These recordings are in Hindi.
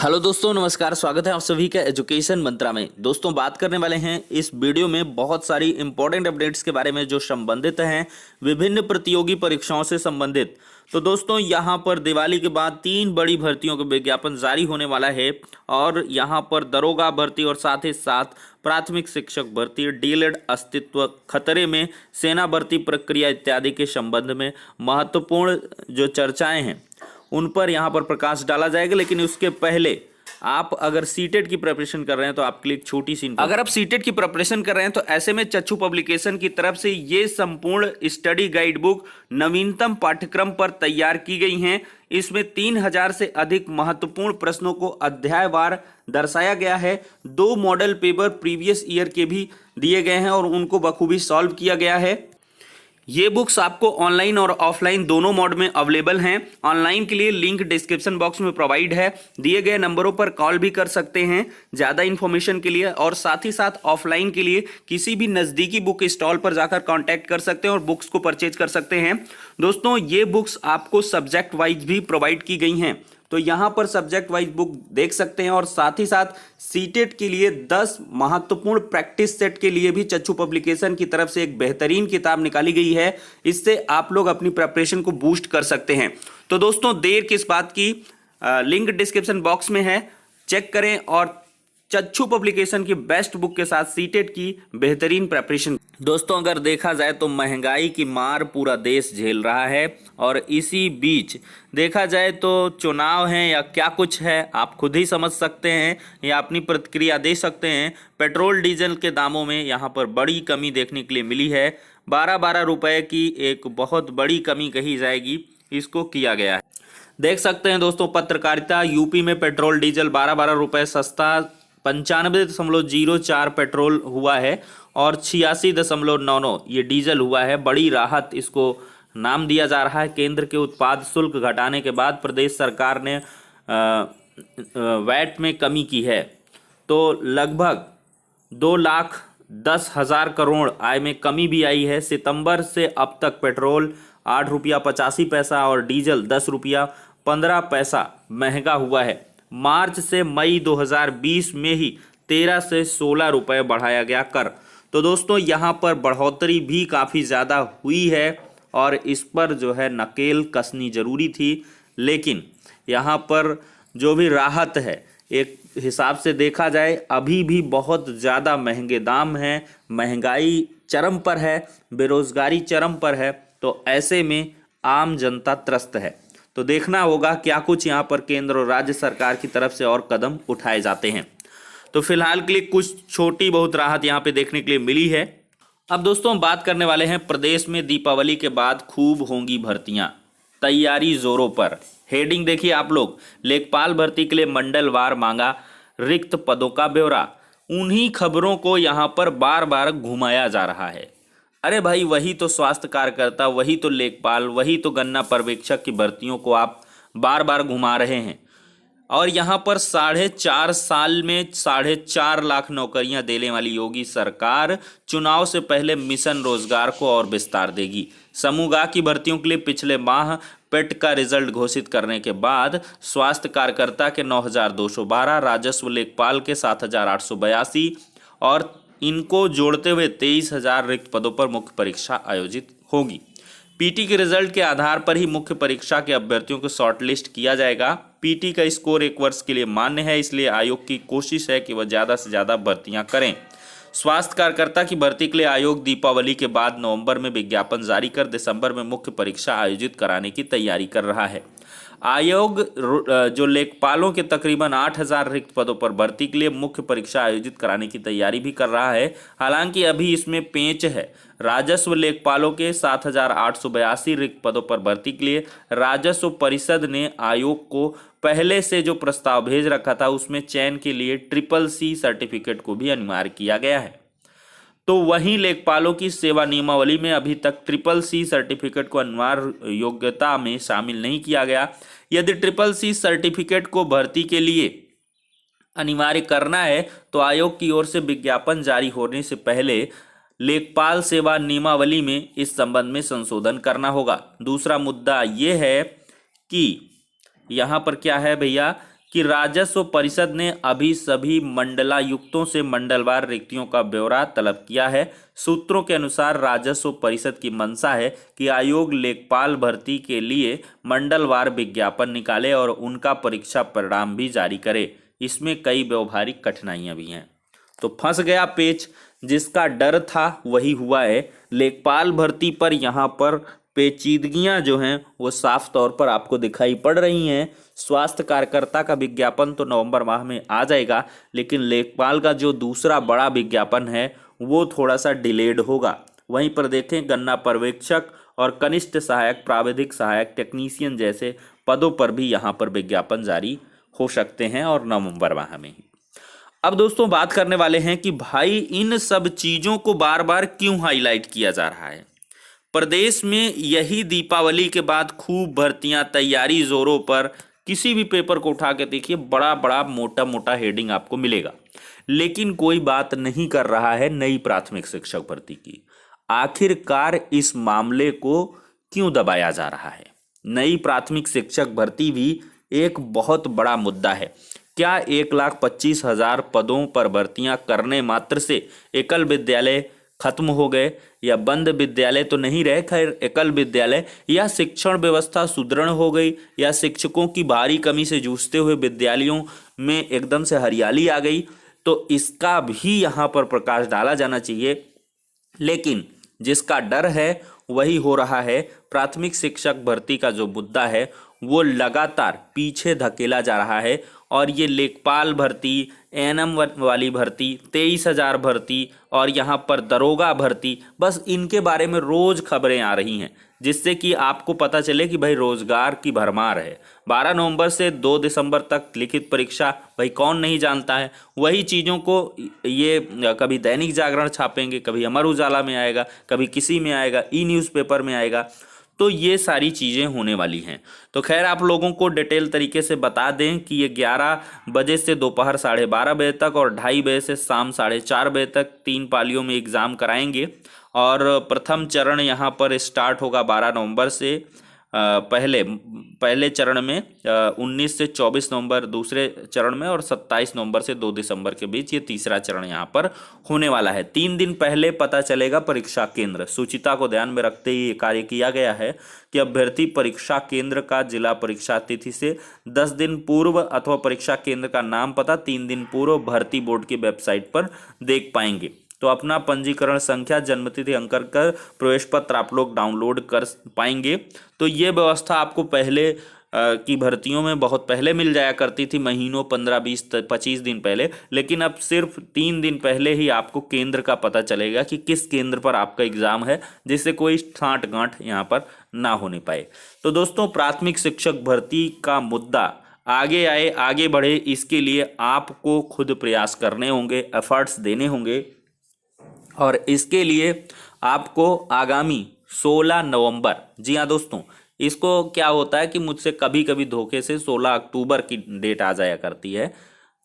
हेलो दोस्तों, नमस्कार। स्वागत है आप सभी का एजुकेशन मंत्रा में। दोस्तों, बात करने वाले हैं इस वीडियो में बहुत सारी इंपॉर्टेंट अपडेट्स के बारे में जो संबंधित हैं विभिन्न प्रतियोगी परीक्षाओं से संबंधित। तो दोस्तों, यहां पर दिवाली के बाद 3 बड़ी भर्तियों का विज्ञापन जारी होने वाला है और यहां पर दरोगा भर्ती और साथ ही साथ प्राथमिक शिक्षक भर्ती, डीएलएड अस्तित्व खतरे में, सेना भर्ती प्रक्रिया इत्यादि के संबंध में महत्वपूर्ण जो चर्चाएं हैं उन पर यहाँ पर प्रकाश डाला जाएगा। लेकिन उसके पहले आप अगर सीटेट की प्रिपरेशन कर रहे हैं तो आपके लिए एक छोटी सी अगर आप सीटेट की प्रिपरेशन कर रहे हैं तो ऐसे में चच्चू पब्लिकेशन की तरफ से ये संपूर्ण स्टडी गाइड बुक नवीनतम पाठ्यक्रम पर तैयार की गई हैं। इसमें 3000 से अधिक महत्वपूर्ण प्रश्नों को अध्यायवार दर्शाया गया है। 2 मॉडल पेपर प्रीवियस ईयर के भी दिए गए हैं और उनको बखूबी सॉल्व किया गया है। ये बुक्स आपको ऑनलाइन और ऑफलाइन दोनों मोड में अवेलेबल हैं। ऑनलाइन के लिए लिंक डिस्क्रिप्शन बॉक्स में प्रोवाइड है। दिए गए नंबरों पर कॉल भी कर सकते हैं ज़्यादा इन्फॉर्मेशन के लिए, और साथ ही साथ ऑफलाइन के लिए किसी भी नज़दीकी बुक स्टॉल पर जाकर कांटेक्ट कर सकते हैं और बुक्स को परचेज कर सकते हैं। दोस्तों, ये बुक्स आपको सब्जेक्ट वाइज भी प्रोवाइड की गई हैं, तो यहाँ पर सब्जेक्ट वाइज बुक देख सकते हैं। और साथ ही साथ सीटेट के लिए 10 महत्वपूर्ण प्रैक्टिस सेट के लिए भी चच्चू पब्लिकेशन की तरफ से एक बेहतरीन किताब निकाली गई है। इससे आप लोग अपनी प्रिपरेशन को बूस्ट कर सकते हैं। तो दोस्तों, देर किस बात की, लिंक डिस्क्रिप्शन बॉक्स में है, चेक करें और चच्चू पब्लिकेशन की बेस्ट बुक के साथ सीटेट की बेहतरीन प्रिपरेशन। दोस्तों, अगर देखा जाए तो महंगाई की मार पूरा देश झेल रहा है और इसी बीच देखा जाए तो चुनाव है या क्या कुछ है आप खुद ही समझ सकते हैं या अपनी प्रतिक्रिया दे सकते हैं। पेट्रोल डीजल के दामों में यहाँ पर बड़ी कमी देखने के लिए मिली है। 12-12 रुपए की एक बहुत बड़ी कमी कही जाएगी, इसको किया गया है। देख सकते हैं दोस्तों, पत्रकारिता यूपी में पेट्रोल डीजल 12-12 रुपए सस्ता 95.04 पेट्रोल हुआ है और 86.99 ये डीजल हुआ है। बड़ी राहत इसको नाम दिया जा रहा है। केंद्र के उत्पाद शुल्क घटाने के बाद प्रदेश सरकार ने वैट में कमी की है, तो लगभग 2,10,000 करोड़ आय में कमी भी आई है। सितंबर से अब तक पेट्रोल 8 रुपया 85 पैसा और डीजल 10 रुपया 15 पैसा महंगा हुआ है। मार्च से मई 2020 में ही 13 से 16 रुपए बढ़ाया गया कर। तो दोस्तों, यहाँ पर बढ़ोतरी भी काफ़ी ज़्यादा हुई है और इस पर जो है नकेल कसनी ज़रूरी थी। लेकिन यहाँ पर जो भी राहत है, एक हिसाब से देखा जाए अभी भी बहुत ज़्यादा महंगे दाम हैं, महंगाई चरम पर है, बेरोज़गारी चरम पर है। तो ऐसे में आम जनता त्रस्त है। तो देखना होगा क्या कुछ यहाँ पर केंद्र और राज्य सरकार की तरफ से और कदम उठाए जाते हैं। तो फिलहाल के लिए कुछ छोटी बहुत राहत यहाँ पे देखने के लिए मिली है। अब दोस्तों, बात करने वाले हैं प्रदेश में दीपावली के बाद खूब होंगी भर्तियां, तैयारी जोरों पर। हेडिंग देखिए आप लोग, लेखपाल भर्ती के लिए मंडलवार मांगा रिक्त पदों का ब्यौरा। उन्हीं खबरों को यहाँ पर बार बार घुमाया जा रहा है। अरे भाई, वही तो स्वास्थ्य कार्यकर्ता, वही तो लेखपाल, वही तो गन्ना पर्यवेक्षक की भर्तियों को आप बार बार घुमा रहे हैं। और यहाँ पर 4.5 साल में 4.5 लाख नौकरियां देने वाली योगी सरकार चुनाव से पहले मिशन रोजगार को और विस्तार देगी। समूह की भर्तियों के लिए पिछले माह पेट का रिजल्ट घोषित करने के बाद स्वास्थ्य कार्यकर्ता के 9,212, राजस्व लेखपाल के 7,882 और इनको जोड़ते हुए 23,000 रिक्त पदों पर मुख्य परीक्षा आयोजित होगी। पीटी के रिजल्ट के आधार पर ही मुख्य परीक्षा के अभ्यर्थियों को शॉर्टलिस्ट किया जाएगा। पीटी का स्कोर 1 वर्ष के लिए मान्य है, इसलिए आयोग की कोशिश है कि वह ज़्यादा से ज़्यादा भर्तियां करें। स्वास्थ्य कार्यकर्ता की भर्ती के लिए आयोग दीपावली के बाद नवंबर में विज्ञापन जारी कर दिसंबर में मुख्य परीक्षा आयोजित कराने की तैयारी कर रहा है। आयोग जो लेखपालों के तकरीबन 8,000 रिक्त पदों पर भर्ती के लिए मुख्य परीक्षा आयोजित कराने की तैयारी भी कर रहा है। हालांकि अभी इसमें पेंच है। राजस्व लेखपालों के 7,882 रिक्त पदों पर भर्ती के लिए राजस्व परिषद ने आयोग को पहले से जो प्रस्ताव भेज रखा था उसमें चयन के लिए CCC सर्टिफिकेट को भी अनिवार्य किया गया है। तो वहीं लेखपालों की सेवा नियमावली में अभी तक CCC सर्टिफिकेट को अनिवार्य योग्यता में शामिल नहीं किया गया। यदि CCC सर्टिफिकेट को भर्ती के लिए अनिवार्य करना है तो आयोग की ओर से विज्ञापन जारी होने से पहले लेखपाल सेवा नियमावली में इस संबंध में संशोधन करना होगा। दूसरा मुद्दा ये है कि यहाँ पर क्या है भैया कि राजस्व परिषद ने अभी सभी मंडलायुक्तों से मंडलवार रिक्तियों का ब्यौरा तलब किया है। सूत्रों के अनुसार राजस्व परिषद की मंशा है कि आयोग लेखपाल भर्ती के लिए मंडलवार विज्ञापन निकाले और उनका परीक्षा परिणाम भी जारी करे। इसमें कई व्यवहारिक कठिनाइयां भी हैं। तो फंस गया पेच, जिसका डर था वही हुआ है। लेखपाल भर्ती पर यहाँ पर पेचीदगियां जो हैं वो साफ तौर पर आपको दिखाई पड़ रही हैं। स्वास्थ्य कार्यकर्ता का विज्ञापन तो नवंबर माह में आ जाएगा, लेकिन लेखपाल का जो दूसरा बड़ा विज्ञापन है वो थोड़ा सा डिलेड होगा। वहीं पर देखें गन्ना पर्यवेक्षक और कनिष्ठ सहायक, प्राविधिक सहायक, टेक्नीशियन जैसे पदों पर भी यहाँ पर विज्ञापन जारी हो सकते हैं और नवंबर माह में ही। अब दोस्तों बात करने वाले हैं कि भाई इन सब चीज़ों को बार बार क्यों हाईलाइट किया जा रहा है। प्रदेश में यही दीपावली के बाद खूब भर्तियां, तैयारी जोरों पर। किसी भी पेपर को उठा के देखिए, बड़ा बड़ा मोटा मोटा हेडिंग आपको मिलेगा, लेकिन कोई बात नहीं कर रहा है नई प्राथमिक शिक्षक भर्ती की। आखिरकार इस मामले को क्यों दबाया जा रहा है। नई प्राथमिक शिक्षक भर्ती भी एक बहुत बड़ा मुद्दा है। क्या 1,25,000 पदों पर भर्तियां करने मात्र से एकल विद्यालय खत्म हो गए, या बंद विद्यालय तो नहीं रहे, खैर एकल विद्यालय, या शिक्षण व्यवस्था सुदृढ़ हो गई, या शिक्षकों की भारी कमी से जूझते हुए विद्यालयों में एकदम से हरियाली आ गई। तो इसका भी यहाँ पर प्रकाश डाला जाना चाहिए, लेकिन जिसका डर है वही हो रहा है। प्राथमिक शिक्षक भर्ती का जो मुद्दा है वो लगातार पीछे धकेला जा रहा है, और ये लेखपाल भर्ती, एएनएम वाली भर्ती, 23,000 भर्ती और यहाँ पर दरोगा भर्ती, बस इनके बारे में रोज खबरें आ रही हैं, जिससे कि आपको पता चले कि भाई रोजगार की भरमार है। 12 नवंबर से 2 दिसंबर तक लिखित परीक्षा, भाई कौन नहीं जानता है। वही चीज़ों को ये कभी दैनिक जागरण छापेंगे, कभी अमर उजाला में आएगा, कभी किसी में आएगा, ई न्यूज़पेपर में आएगा। तो ये सारी चीज़ें होने वाली हैं। तो खैर आप लोगों को डिटेल तरीके से बता दें कि ये 11 बजे से दोपहर 12:30 बजे तक और 2:30 बजे से शाम 4:30 बजे तक 3 पालियों में एग्ज़ाम कराएंगे। और प्रथम चरण यहाँ पर स्टार्ट होगा 12 नवंबर से। पहले चरण में 19 से 24 नवंबर दूसरे चरण में, और 27 नवंबर से 2 दिसंबर के बीच ये तीसरा चरण यहाँ पर होने वाला है। 3 दिन पहले पता चलेगा परीक्षा केंद्र। शुचिता को ध्यान में रखते ही ये कार्य किया गया है कि अभ्यर्थी परीक्षा केंद्र का जिला परीक्षा तिथि से 10 दिन पूर्व अथवा परीक्षा केंद्र का नाम पता 3 दिन पूर्व भर्ती बोर्ड की वेबसाइट पर देख पाएंगे। तो अपना पंजीकरण संख्या, जन्मतिथि अंक कर प्रवेश पत्र आप लोग डाउनलोड कर पाएंगे। तो ये व्यवस्था आपको पहले की भर्तियों में बहुत पहले मिल जाया करती थी, महीनों 15, 20, 25 दिन पहले, लेकिन अब सिर्फ 3 दिन पहले ही आपको केंद्र का पता चलेगा कि किस केंद्र पर आपका एग्जाम है, जिससे कोई साठ गांठ यहाँ पर ना होने पाए। तो दोस्तों प्राथमिक शिक्षक भर्ती का मुद्दा आगे आए, आगे बढ़े, इसके लिए आपको खुद प्रयास करने होंगे, एफर्ट्स देने होंगे। और इसके लिए आपको आगामी 16 नवंबर, जी हाँ दोस्तों, इसको क्या होता है कि मुझसे कभी कभी धोखे से 16 अक्टूबर की डेट आ जाया करती है,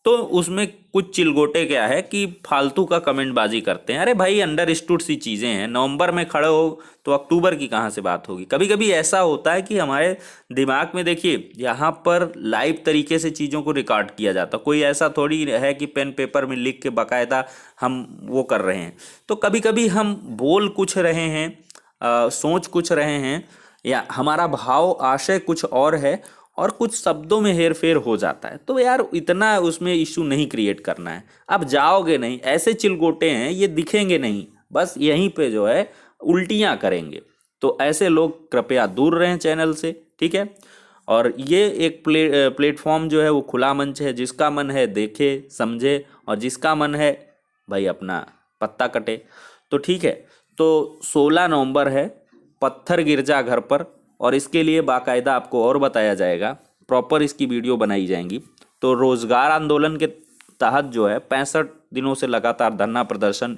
तो उसमें कुछ चिलगोटे क्या है कि फालतू का कमेंटबाजी करते हैं। अरे भाई अंडरस्टूड सी चीज़ें हैं, नवंबर में खड़े हो तो अक्टूबर की कहाँ से बात होगी। कभी कभी ऐसा होता है कि हमारे दिमाग में, देखिए यहाँ पर लाइव तरीके से चीज़ों को रिकॉर्ड किया जाता, कोई ऐसा थोड़ी है कि पेन पेपर में लिख के बाकायदा हम वो कर रहे हैं। तो कभी कभी हम बोल कुछ रहे हैं, सोच कुछ रहे हैं, या हमारा भाव आशय कुछ और है और कुछ शब्दों में हेर फेर हो जाता है। तो यार इतना उसमें इशू नहीं क्रिएट करना है। अब जाओगे नहीं, ऐसे चिलगोटे हैं ये दिखेंगे नहीं, बस यहीं पे जो है उल्टियां करेंगे। तो ऐसे लोग कृपया दूर रहें चैनल से, ठीक है। और ये एक प्लेटफॉर्म जो है वो खुला मंच है, जिसका मन है देखे समझे, और जिसका मन है भाई अपना पत्ता कटे। तो ठीक है, तो 16 नवंबर है, पत्थर गिर जा घर पर, और इसके लिए बाकायदा आपको और बताया जाएगा, प्रॉपर इसकी वीडियो बनाई जाएंगी। तो रोजगार आंदोलन के तहत जो है 65 दिनों से लगातार धरना प्रदर्शन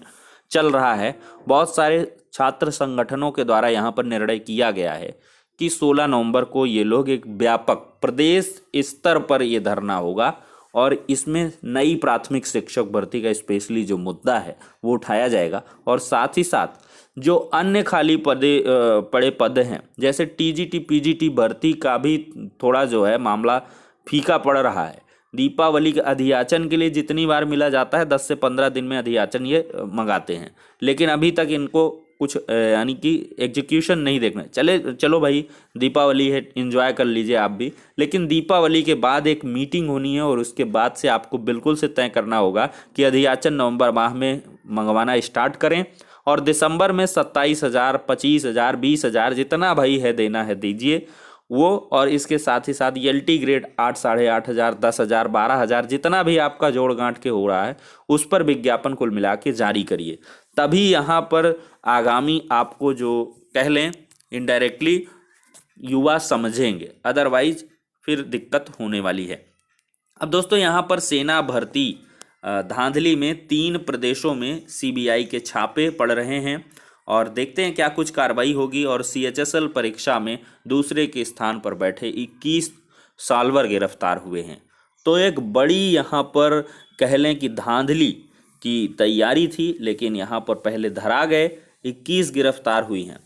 चल रहा है। बहुत सारे छात्र संगठनों के द्वारा यहाँ पर निर्णय किया गया है कि 16 नवंबर को ये लोग एक व्यापक प्रदेश स्तर पर ये धरना होगा, और इसमें नई प्राथमिक शिक्षक भर्ती का स्पेशली जो मुद्दा है वो उठाया जाएगा। और साथ ही साथ जो अन्य खाली पड़े पद हैं, जैसे टीजीटी पीजीटी भर्ती का भी थोड़ा जो है मामला फीका पड़ रहा है। दीपावली के अधियाचन के लिए जितनी बार मिला जाता है 10 से 15 दिन में अधियाचन ये मंगाते हैं, लेकिन अभी तक इनको कुछ यानी कि एग्जीक्यूशन नहीं देखना। चलो भाई दीपावली है, एंजॉय कर लीजिए आप भी, लेकिन दीपावली के बाद एक मीटिंग होनी है और उसके बाद से आपको बिल्कुल से तय करना होगा कि अधियाचन नवंबर माह में मंगवाना स्टार्ट करें और दिसंबर में 27,000, 25,000, 20,000 जितना भाई है देना है दीजिए वो। और इसके साथ ही साथ एलटी ग्रेड 8, 8,500, 10,000, 12,000 जितना भी आपका जोड़ गांठ के हो रहा है उस पर विज्ञापन कुल मिला के जारी करिए। तभी यहाँ पर आगामी आपको जो कह लें इनडायरेक्टली युवा समझेंगे, अदरवाइज फिर दिक्कत होने वाली है। अब दोस्तों यहाँ पर सेना भर्ती धांधली में 3 प्रदेशों में सीबीआई के छापे पड़ रहे हैं और देखते हैं क्या कुछ कार्रवाई होगी। और सीएचएसएल परीक्षा में दूसरे के स्थान पर बैठे 21 सॉल्वर गिरफ्तार हुए हैं। तो एक बड़ी यहाँ पर कह लें कि धांधली की तैयारी थी, लेकिन यहाँ पर पहले धरा गए, 21 गिरफ्तार हुई हैं।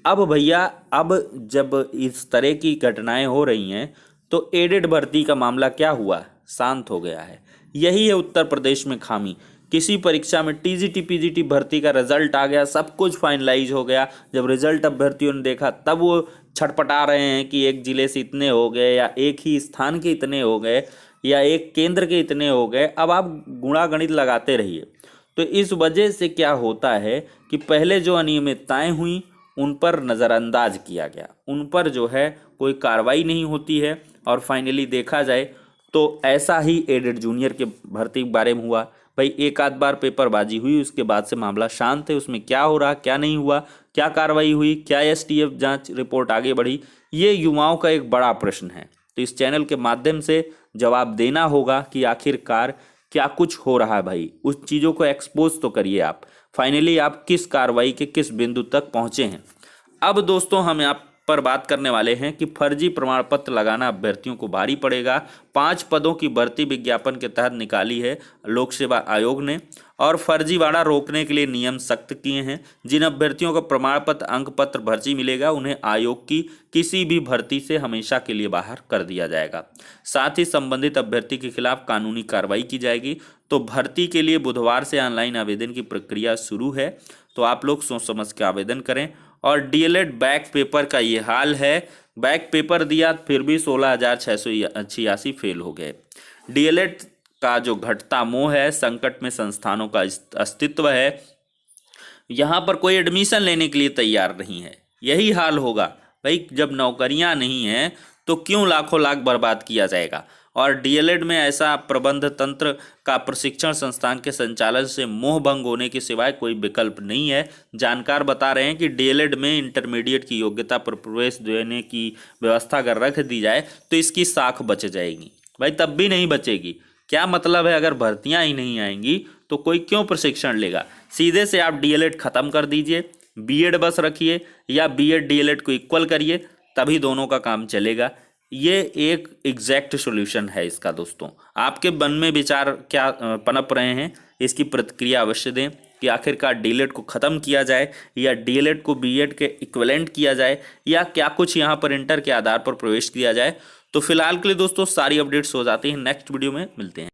अब भैया अब जब इस तरह की घटनाएं हो रही हैं तो एडेड भर्ती का मामला क्या हुआ, शांत हो गया है। यही है उत्तर प्रदेश में खामी। किसी परीक्षा में टीजीटी पीजीटी भर्ती का रिजल्ट आ गया, सब कुछ फाइनलाइज हो गया, जब रिजल्ट अभ्यर्थियों ने देखा तब वो छटपटा रहे हैं कि एक जिले से इतने हो गए या एक ही स्थान के इतने हो गए या एक केंद्र के इतने हो गए। अब आप गुणा गणित लगाते रहिए। तो इस वजह से क्या होता है कि पहले जो अनियमितताएं हुई उन पर नज़रअंदाज किया गया, उन पर जो है कोई कार्रवाई नहीं होती है और फाइनली देखा जाए तो ऐसा ही एडेड जूनियर के भर्ती के बारे में हुआ। भाई एक आध बार पेपरबाजी हुई, उसके बाद से मामला शांत है। उसमें क्या हो रहा, क्या नहीं हुआ, क्या कार्रवाई हुई, क्या एसटीएफ जांच रिपोर्ट आगे बढ़ी, ये युवाओं का एक बड़ा प्रश्न है। तो इस चैनल के माध्यम से जवाब देना होगा कि आखिरकार क्या कुछ हो रहा है। भाई उस चीज़ों को एक्सपोज तो करिए आप, फाइनली आप किस कार्रवाई के किस बिंदु तक पहुंचे हैं। अब दोस्तों हम आप पर बात करने वाले हैं कि फर्जी प्रमाण पत्र लगाना अभ्यर्थियों को भारी पड़ेगा। 5 पदों की भर्ती विज्ञापन के तहत निकाली है लोक सेवा आयोग ने और फर्जीवाड़ा रोकने के लिए नियम सख्त किए हैं। जिन अभ्यर्थियों को प्रमाण पत्र अंक पत्र भर्ती मिलेगा उन्हें आयोग की किसी भी भर्ती से हमेशा के लिए बाहर कर दिया जाएगा। साथ ही संबंधित अभ्यर्थी के खिलाफ कानूनी कार्रवाई की जाएगी। तो भर्ती के लिए बुधवार से ऑनलाइन आवेदन की प्रक्रिया शुरू है, तो आप लोग सोच समझ के आवेदन करें। और डीएलएड बैक पेपर का ये हाल है, बैक पेपर दिया फिर भी 16,686 फेल हो गए। डीएलएड का जो घटता मोह है, संकट में संस्थानों का अस्तित्व है, यहाँ पर कोई एडमिशन लेने के लिए तैयार नहीं है। यही हाल होगा भाई, जब नौकरियाँ नहीं हैं तो क्यों लाखों लाख बर्बाद किया जाएगा। और डीएलएड में ऐसा प्रबंध तंत्र का प्रशिक्षण संस्थान के संचालन से मोह भंग होने के सिवाय कोई विकल्प नहीं है। जानकार बता रहे हैं कि डीएलएड में इंटरमीडिएट की योग्यता पर प्रवेश देने की व्यवस्था अगर रख दी जाए तो इसकी साख बच जाएगी। भाई तब भी नहीं बचेगी। क्या मतलब है, अगर भर्तियां ही नहीं आएंगी तो कोई क्यों प्रशिक्षण लेगा। सीधे से आप डीएलएड खत्म कर दीजिए, बीएड बस रखिए या बीएड डीएलएड को इक्वल करिए, तभी दोनों का काम चलेगा। ये एक एग्जैक्ट सॉल्यूशन है इसका। दोस्तों आपके मन में विचार क्या पनप रहे हैं, इसकी प्रतिक्रिया अवश्य दें कि आखिरकार डीएलएड को ख़त्म किया जाए या डीएलएड को बीएड के इक्विवेलेंट किया जाए या क्या कुछ यहाँ पर इंटर के आधार पर प्रवेश किया जाए। तो फिलहाल के लिए दोस्तों सारी अपडेट्स हो जाती हैं, नेक्स्ट वीडियो में मिलते हैं।